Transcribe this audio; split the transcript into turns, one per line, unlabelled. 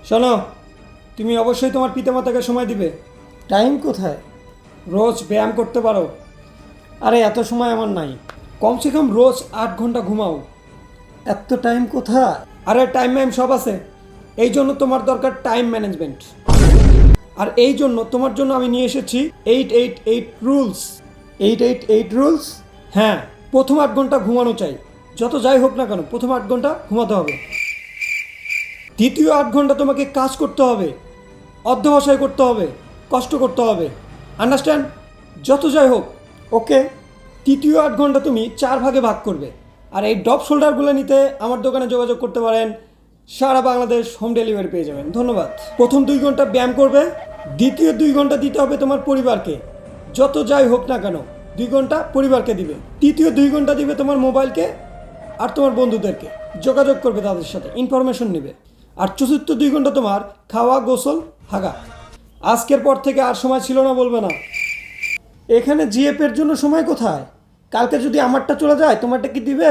শোনো, তুমি অবশ্যই তোমার পিতামাতাকে সময় দিবে। টাইম কোথায়? রোজ ব্যায়াম করতে পারো। আরে এত সময় আমার নাই। কমসে কম রোজ 8 ঘন্টা ঘুমাও। এত টাইম কোথায়? আরে টাইম ম্যাম সব আছে। এই জন্য তোমার দরকার টাইম ম্যানেজমেন্ট। আর এই জন্য তোমার জন্য আমি নিয়ে এসেছি 888 রুলস। 888 রুলস? হ্যাঁ, প্রথম 8 ঘন্টা ঘুমানো চাই। যত যাই হোক না কেন, প্রথম 8 ঘন্টা ঘুমাতে হবে। দ্বিতীয় 8 ঘন্টা তোমাকে কাজ করতে হবে, অধ্যবসায় করতে হবে, কষ্ট করতে হবে। আন্ডারস্ট্যান্ড? যত যাই হোক, ওকে। তৃতীয় 8 ঘন্টা তুমি 4 ভাগে ভাগ করবে। আর এই ডপ শোল্ডারগুলো নিতে আমার দোকানে যোগাযোগ করতে পারেন। সারা বাংলাদেশ হোম ডেলিভারি পেয়ে যাবেন। ধন্যবাদ। প্রথম 2 ঘন্টা ব্যায়াম করবে, দ্বিতীয় 2 ঘন্টা দিতে হবে তোমার পরিবারকে। যত যাই হোক না কেন, 2 ঘন্টা পরিবারকে দিবে। তৃতীয় 2 ঘন্টা দিবে তোমার মোবাইলকে আর তোমার বন্ধুদেরকে। যোগাযোগ করবে তাদের সাথে, ইনফরমেশন নেবে। আর চতুর্থ 2 ঘন্টা তোমার খাওয়া, গোসল, হাগা। আজকের পর থেকে আর সময় ছিল না বলবে না। এখানে জিএফ এর জন্য সময় কোথায়? কালকে যদি আমারটা চলে যায়, তোমারটা কি দিবে?